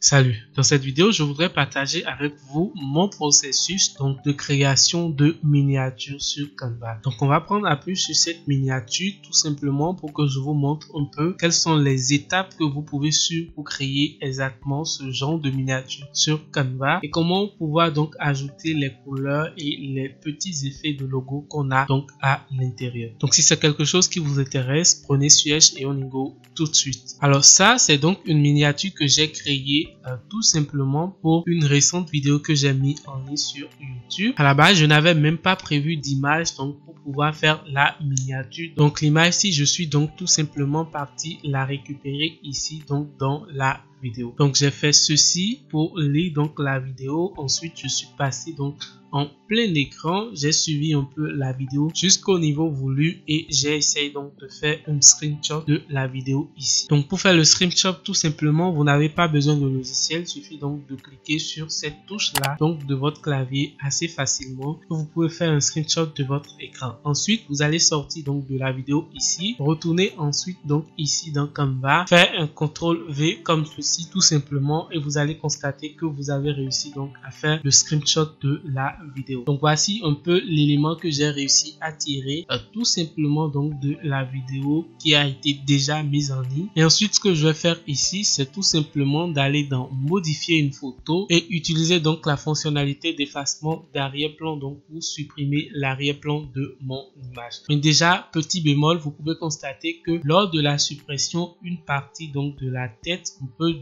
Salut, dans cette vidéo, je voudrais partager avec vous mon processus de création de miniatures sur Canva. Donc, on va prendre appui sur cette miniature tout simplement pour que je vous montre un peu quelles sont les étapes que vous pouvez suivre pour créer exactement ce genre de miniature sur Canva et comment pouvoir donc ajouter les couleurs et les petits effets de logo qu'on a donc à l'intérieur. Donc, si c'est quelque chose qui vous intéresse, prenez Suège et on y go tout de suite. Alors ça, c'est donc une miniature que j'ai créée tout simplement pour une récente vidéo que j'ai mis en ligne sur YouTube. À la base, je n'avais même pas prévu d'image donc pour pouvoir faire la miniature. Donc l'image, si je suis donc tout simplement parti la récupérer ici donc dans la vidéo. Donc j'ai fait ceci pour lire donc la vidéo. Ensuite, je suis passé donc en plein écran, j'ai suivi un peu la vidéo jusqu'au niveau voulu et j'ai essayé donc de faire un screenshot de la vidéo ici. Donc pour faire le screenshot, tout simplement, vous n'avez pas besoin de logiciel, il suffit donc de cliquer sur cette touche là donc de votre clavier assez facilement. Vous pouvez faire un screenshot de votre écran. Ensuite, vous allez sortir donc de la vidéo ici, retourner ensuite donc ici dans Canva, faire un CTRL V comme ceci tout simplement et vous allez constater que vous avez réussi donc à faire le screenshot de la vidéo. Donc voici un peu l'élément que j'ai réussi à tirer tout simplement donc de la vidéo qui a été déjà mise en ligne. Et ensuite ce que je vais faire ici, c'est tout simplement d'aller dans modifier une photo et utiliser donc la fonctionnalité d'effacement d'arrière-plan donc pour supprimer l'arrière-plan de mon image. Mais déjà petit bémol, vous pouvez constater que lors de la suppression, une partie donc de la tête un peu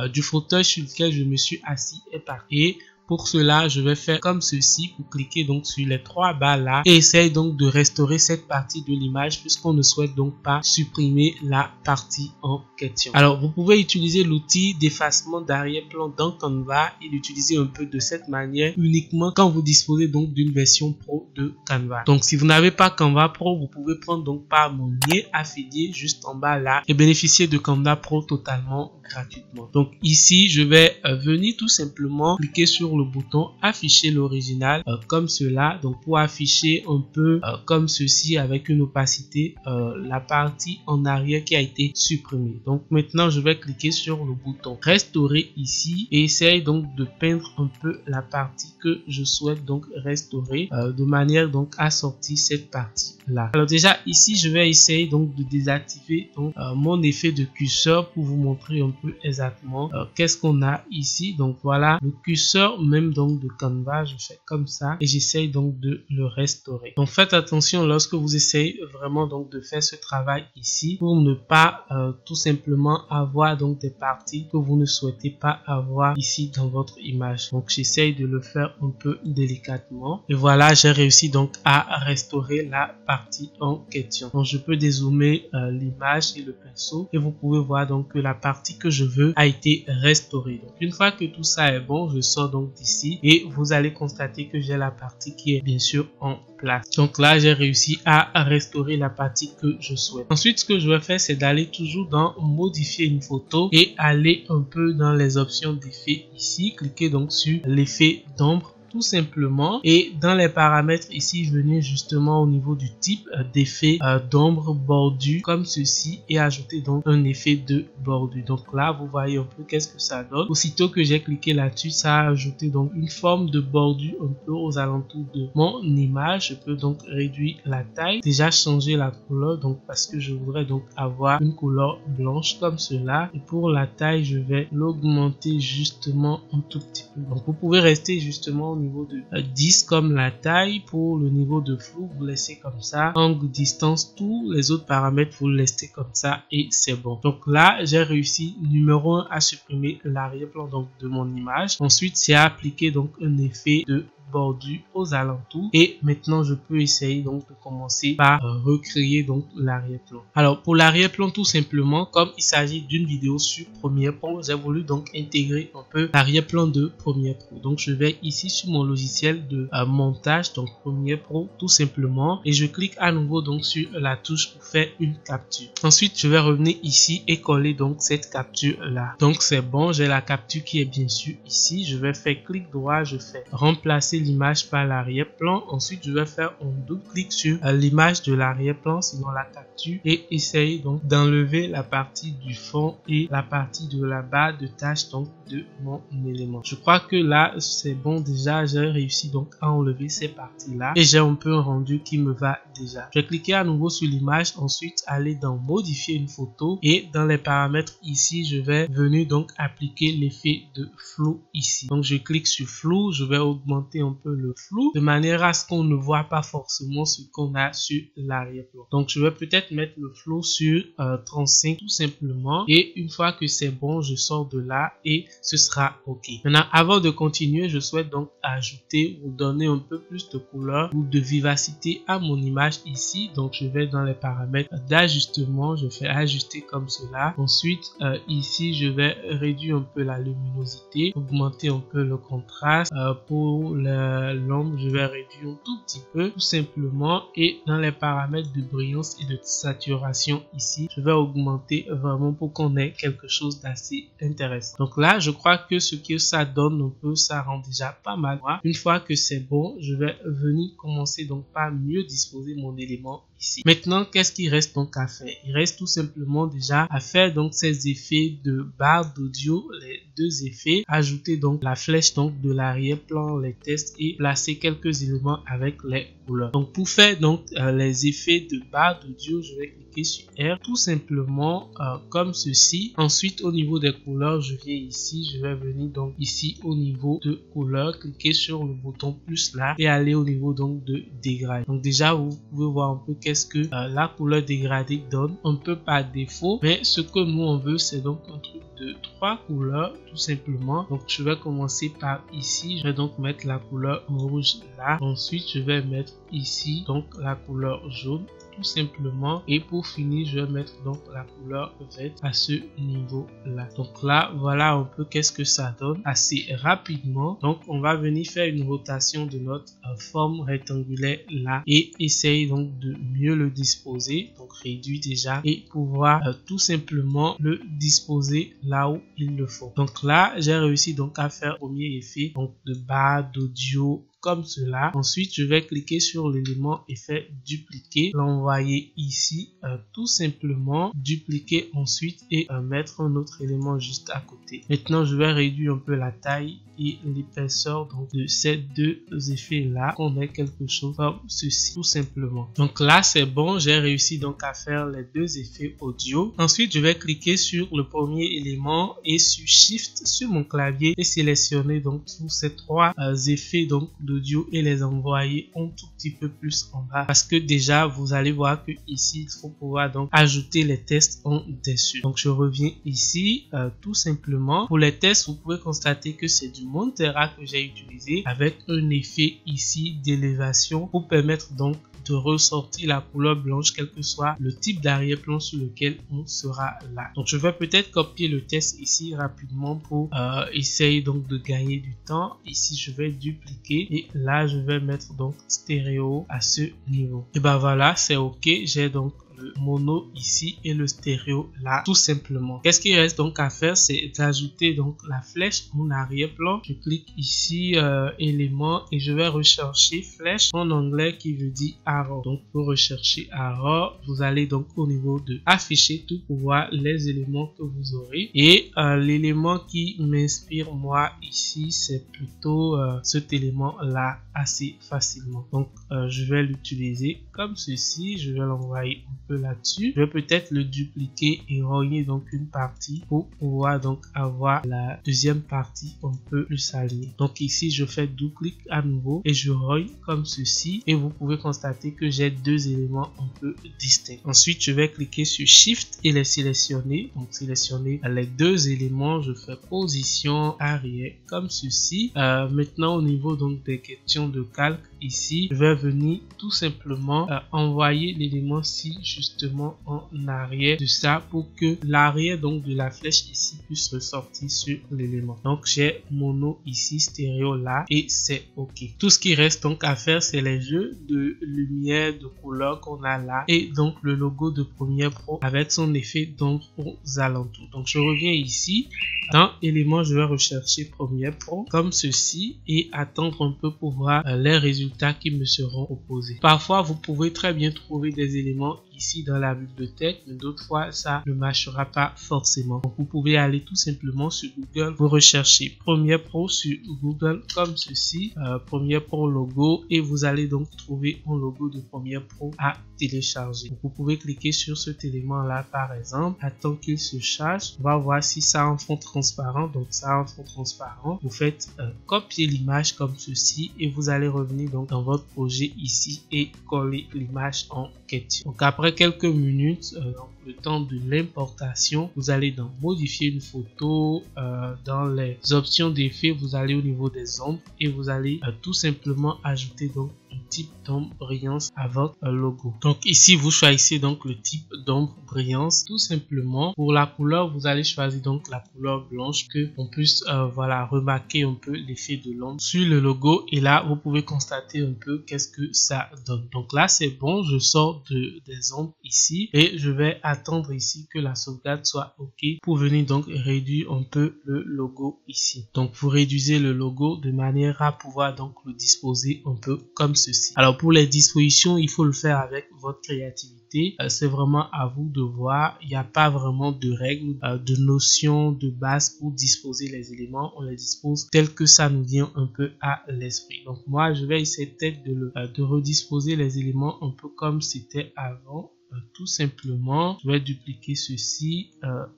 du fauteuil sur lequel je me suis assis est partie. Pour cela, je vais faire comme ceci pour cliquer donc sur les trois barres là et essayer donc de restaurer cette partie de l'image puisqu'on ne souhaite donc pas supprimer la partie en question. Alors, vous pouvez utiliser l'outil d'effacement d'arrière-plan dans Canva et l'utiliser un peu de cette manière uniquement quand vous disposez donc d'une version pro de Canva. Donc, si vous n'avez pas Canva Pro, vous pouvez prendre donc par mon lien affilié juste en bas là et bénéficier de Canva Pro totalement gratuitement. Donc ici, je vais venir tout simplement cliquer sur le bouton afficher l'original comme cela, donc pour afficher un peu comme ceci avec une opacité la partie en arrière qui a été supprimée. Donc maintenant je vais cliquer sur le bouton restaurer ici et essayer donc de peindre un peu la partie que je souhaite donc restaurer de manière donc à sortir cette partie là. Alors déjà ici je vais essayer donc de désactiver donc mon effet de curseur pour vous montrer un peu exactement qu'est-ce qu'on a ici. Donc voilà le curseur même donc de Canva, je fais comme ça et j'essaye donc de le restaurer. Donc faites attention lorsque vous essayez vraiment donc de faire ce travail ici pour ne pas tout simplement avoir donc des parties que vous ne souhaitez pas avoir ici dans votre image. Donc j'essaye de le faire un peu délicatement et voilà, j'ai réussi donc à restaurer la partie en question. Donc je peux dézoomer l'image et le pinceau et vous pouvez voir donc que la partie que je veux a été restaurée. Donc une fois que tout ça est bon, je sors donc d'ici et vous allez constater que j'ai la partie qui est bien sûr en place. Donc là, j'ai réussi à restaurer la partie que je souhaite. Ensuite, ce que je vais faire, c'est d'aller toujours dans modifier une photo et aller un peu dans les options d'effet ici. Cliquez donc sur l'effet d'ombre tout simplement et dans les paramètres ici venir justement au niveau du type d'effet d'ombre bordure comme ceci et ajouter donc un effet de bordure. Donc là vous voyez un peu qu'est-ce que ça donne. Aussitôt que j'ai cliqué là-dessus, ça a ajouté donc une forme de bordure un peu aux alentours de mon image. Je peux donc réduire la taille, déjà changer la couleur donc parce que je voudrais donc avoir une couleur blanche comme cela et pour la taille je vais l'augmenter justement un tout petit peu. Donc vous pouvez rester justement niveau de 10 comme la taille. Pour le niveau de flou, vous laissez comme ça. Angle, distance, tous les autres paramètres, vous le laissez comme ça et c'est bon. Donc là, j'ai réussi numéro 1 à supprimer l'arrière-plan donc de mon image. Ensuite, c'est à appliquer donc un effet de bordure aux alentours et maintenant je peux essayer donc de commencer par recréer donc l'arrière-plan. Alors pour l'arrière-plan, tout simplement, comme il s'agit d'une vidéo sur Premiere Pro, j'ai voulu donc intégrer un peu l'arrière-plan de Premiere Pro. Donc je vais ici sur mon logiciel de montage, donc Premiere Pro tout simplement, et je clique à nouveau donc sur la touche pour faire une capture. Ensuite je vais revenir ici et coller donc cette capture là. Donc c'est bon, j'ai la capture qui est bien sûr ici. Je vais faire clic droit, je fais remplacer remplacer l'image par l'arrière-plan. Ensuite, je vais faire un double clic sur l'image de l'arrière-plan, sinon la capture, et essayer donc d'enlever la partie du fond et la partie de la barre de tâches donc de mon élément. Je crois que là c'est bon déjà, j'ai réussi donc à enlever ces parties là et j'ai un peu un rendu qui me va déjà. Je vais cliquer à nouveau sur l'image, ensuite aller dans modifier une photo et dans les paramètres ici je vais venir donc appliquer l'effet de flou ici. Donc je clique sur flou, je vais augmenter un peu le flou de manière à ce qu'on ne voit pas forcément ce qu'on a sur l'arrière-plan. Donc je vais peut-être mettre le flou sur 35 tout simplement, et une fois que c'est bon je sors de là et ce sera ok. Maintenant, avant de continuer, je souhaite donc ajouter ou donner un peu plus de couleur ou de vivacité à mon image ici. Donc je vais dans les paramètres d'ajustement, je fais ajuster comme cela. Ensuite ici je vais réduire un peu la luminosité, augmenter un peu le contraste. Pour l'ombre je vais réduire un tout petit peu tout simplement, et dans les paramètres de brillance et de saturation ici je vais augmenter vraiment pour qu'on ait quelque chose d'assez intéressant. Donc là je crois que ce que ça donne un peu, ça rend déjà pas mal. Une fois que c'est bon, je vais venir commencer donc par mieux disposer mon élément ici. Maintenant, qu'est-ce qu'il reste donc à faire? Il reste tout simplement déjà à faire donc ces effets de barre d'audio, les deux effets, ajouter donc la flèche donc de l'arrière-plan, les tests, et placer quelques éléments avec les couleurs. Donc pour faire donc les effets de barre d'audio, je vais cliquer sur R tout simplement comme ceci. Ensuite au niveau des couleurs, je viens ici, je vais venir donc ici au niveau de couleurs, cliquer sur le bouton plus là et aller au niveau donc de dégradé. Donc déjà vous pouvez voir un peu qu'est-ce que la couleur dégradée donne un peu par défaut, mais ce que nous on veut c'est donc un truc de 3 couleurs tout simplement. Donc je vais commencer par ici, je vais donc mettre la couleur rouge là, ensuite je vais mettre ici donc la couleur jaune tout simplement, et pour finir je vais mettre donc la couleur verte à ce niveau là. Donc là voilà un peu qu'est-ce que ça donne assez rapidement. Donc on va venir faire une rotation de notre forme rectangulaire là et essayer donc de mieux le disposer, donc réduire déjà et pouvoir tout simplement le disposer là où il le faut. Donc là j'ai réussi donc à faire le premier effet donc de barre d'audio comme cela. Ensuite je vais cliquer sur l'élément effet dupliquer, l'envoyer ici tout simplement, dupliquer ensuite et mettre un autre élément juste à côté. Maintenant je vais réduire un peu la taille et l'épaisseur donc de ces deux effets là, qu'on ait quelque chose comme ceci tout simplement. Donc là c'est bon, j'ai réussi donc à faire les deux effets audio. Ensuite je vais cliquer sur le premier élément et sur Shift sur mon clavier et sélectionner donc tous ces trois effets donc d'audio et les envoyer un tout petit peu plus en bas, parce que déjà vous allez voir que ici il faut pouvoir donc ajouter les tests en dessus. Donc je reviens ici tout simplement. Pour les tests vous pouvez constater que c'est du Montera que j'ai utilisé avec un effet ici d'élévation pour permettre donc de ressortir la couleur blanche quel que soit le type d'arrière-plan sur lequel on sera là. Donc je vais peut-être copier le test ici rapidement pour essayer donc de gagner du temps. Ici je vais dupliquer et là je vais mettre donc stéréo à ce niveau. Et ben voilà, c'est ok, j'ai donc le mono ici et le stéréo là tout simplement. Qu'est-ce qu'il reste donc à faire, c'est d'ajouter donc la flèche en arrière-plan. Je clique ici élément et je vais rechercher flèche en anglais qui veut dire arrow. Donc pour rechercher arrow, vous allez donc au niveau de afficher tout pour voir les éléments que vous aurez, et l'élément qui m'inspire moi ici c'est plutôt cet élément là assez facilement. Donc je vais l'utiliser comme ceci, je vais l'envoyer un peu là-dessus. Je vais peut-être le dupliquer et rogner donc une partie pour pouvoir donc avoir la deuxième partie un peu plus alignée. Donc ici je fais double clic à nouveau et je rogne comme ceci, et vous pouvez constater que j'ai deux éléments un peu distincts. Ensuite je vais cliquer sur Shift et les sélectionner. Donc sélectionner les deux éléments, je fais position arrière comme ceci. Maintenant au niveau donc des questions de calque, ici je vais venir tout simplement envoyer l'élément ci justement en arrière de ça pour que l'arrière donc de la flèche ici puisse ressortir sur l'élément. Donc j'ai mono ici, stéréo là et c'est ok. Tout ce qui reste donc à faire, c'est les jeux de lumière, de couleur qu'on a là et donc le logo de Premiere Pro avec son effet d'ombre aux alentours. Donc je reviens ici. Dans éléments, je vais rechercher Premiere Pro comme ceci et attendre un peu pour voir les résultats qui me seront proposés. Parfois, vous pouvez très bien trouver des éléments ici dans la bibliothèque, mais d'autres fois, ça ne marchera pas forcément. Donc, vous pouvez aller tout simplement sur Google, vous recherchez Premiere Pro sur Google comme ceci, Premiere Pro logo et vous allez donc trouver un logo de Premiere Pro à télécharger. Donc, vous pouvez cliquer sur cet élément là par exemple, attends qu'il se charge. On va voir si ça en fond transparent. Donc ça en fond transparent, vous faites copier l'image comme ceci et vous allez revenir donc dans votre projet ici et coller l'image en question. Donc après quelques minutes, donc le temps de l'importation, vous allez donc modifier une photo. Dans les options d'effet, vous allez au niveau des ombres et vous allez tout simplement ajouter donc un type d'ombre brillance à votre logo. Donc ici vous choisissez donc le type d'ombre brillance tout simplement. Pour la couleur, vous allez choisir donc la couleur blanche que on puisse voilà remarquer un peu l'effet de l'ombre sur le logo et là vous pouvez constater un peu qu'est-ce que ça donne. Donc là c'est bon, je sors des ombres ici et je vais attendre ici que la sauvegarde soit ok pour venir donc réduire un peu le logo ici. Donc vous réduisez le logo de manière à pouvoir donc le disposer un peu comme ceci. Alors pour les dispositions, il faut le faire avec votre créativité. C'est vraiment à vous de voir. Il n'y a pas vraiment de règles, de notions de base pour disposer les éléments. On les dispose tel que ça nous vient un peu à l'esprit. Donc moi, je vais essayer peut-être de redisposer les éléments un peu comme c'était avant. Tout simplement, je vais dupliquer ceci,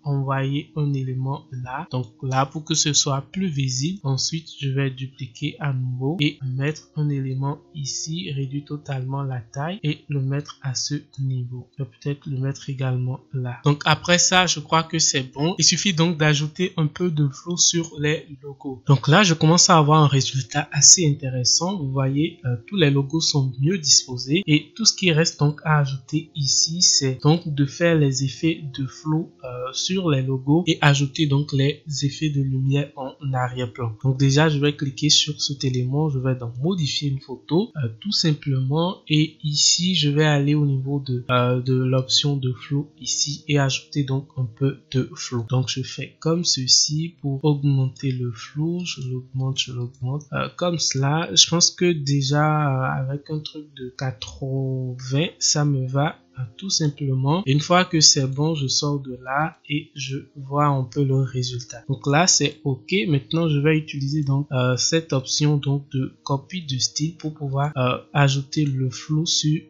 envoyer un élément là, donc là pour que ce soit plus visible. Ensuite, je vais dupliquer à nouveau et mettre un élément ici, réduire totalement la taille et le mettre à ce niveau. Je vais peut-être le mettre également là. Donc après ça, je crois que c'est bon. Il suffit donc d'ajouter un peu de flow sur les logos. Donc là, je commence à avoir un résultat assez intéressant. Vous voyez, tous les logos sont mieux disposés et tout ce qui reste donc à ajouter ici, c'est donc de faire les effets de flow sur les logos et ajouter donc les effets de lumière en arrière-plan. Donc déjà, je vais cliquer sur cet élément, je vais donc modifier une photo tout simplement et ici, je vais aller au niveau de l'option de flow ici et ajouter donc un peu de flow. Donc je fais comme ceci pour augmenter le flow, je l'augmente comme cela. Je pense que déjà avec un truc de 80, ça me va. Tout simplement. Une fois que c'est bon, je sors de là et je vois un peu le résultat. Donc là, c'est OK. Maintenant, je vais utiliser donc cette option donc de copie de style pour pouvoir ajouter le flow sur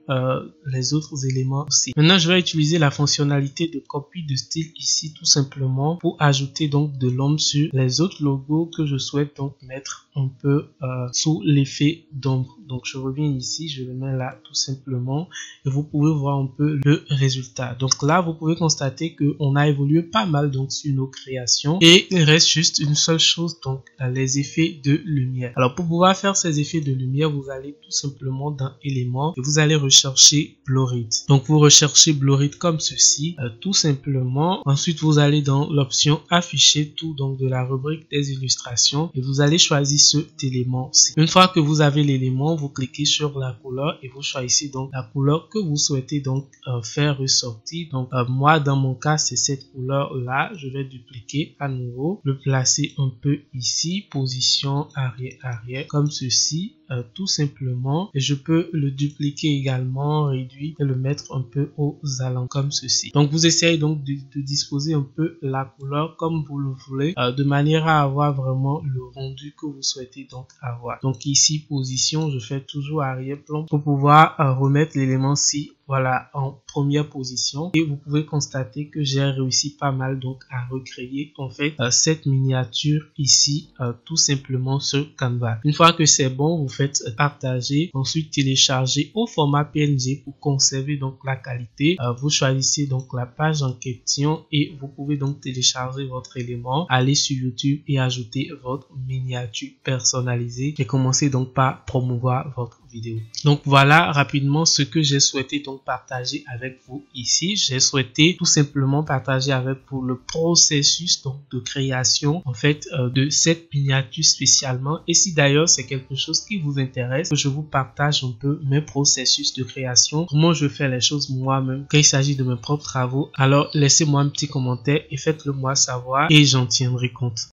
les autres éléments aussi. Maintenant, je vais utiliser la fonctionnalité de copie de style ici tout simplement pour ajouter donc de l'ombre sur les autres logos que je souhaite donc mettre un peu sous l'effet d'ombre. Donc, je reviens ici, je le mets là tout simplement et vous pouvez voir un peu le résultat. Donc là, vous pouvez constater que on a évolué pas mal donc sur nos créations et il reste juste une seule chose, donc les effets de lumière. Alors pour pouvoir faire ces effets de lumière, vous allez tout simplement dans éléments et vous allez rechercher Blurred. Donc vous recherchez Blurred comme ceci, tout simplement. Ensuite, vous allez dans l'option afficher tout donc de la rubrique des illustrations et vous allez choisir cet élément-ci. Une fois que vous avez l'élément, vous cliquez sur la couleur et vous choisissez donc la couleur que vous souhaitez donc faire ressortir. Donc moi dans mon cas c'est cette couleur là. Je vais dupliquer à nouveau, le placer un peu ici, position arrière comme ceci. Tout simplement et je peux le dupliquer également, réduire et le mettre un peu aux alentours comme ceci. Donc vous essayez donc de disposer un peu la couleur comme vous le voulez de manière à avoir vraiment le rendu que vous souhaitez donc avoir. Donc ici position, je fais toujours arrière-plan pour pouvoir remettre l'élément-ci voilà en première position et vous pouvez constater que j'ai réussi pas mal donc à recréer en fait cette miniature ici tout simplement sur Canva. Une fois que c'est bon, vous faites partager, ensuite télécharger au format PNG pour conserver donc la qualité. Vous choisissez donc la page en question et vous pouvez donc télécharger votre élément, aller sur YouTube et ajouter votre miniature personnalisée et commencer donc par promouvoir votre vidéo. Donc voilà rapidement ce que j'ai souhaité donc partager avec vous ici. J'ai souhaité tout simplement partager avec vous le processus donc de création en fait de cette miniature spécialement. Et si d'ailleurs c'est quelque chose qui vous intéresse, je vous partage un peu mes processus de création, comment je fais les choses moi-même quand il s'agit de mes propres travaux, alors laissez-moi un petit commentaire et faites-le moi savoir et j'en tiendrai compte.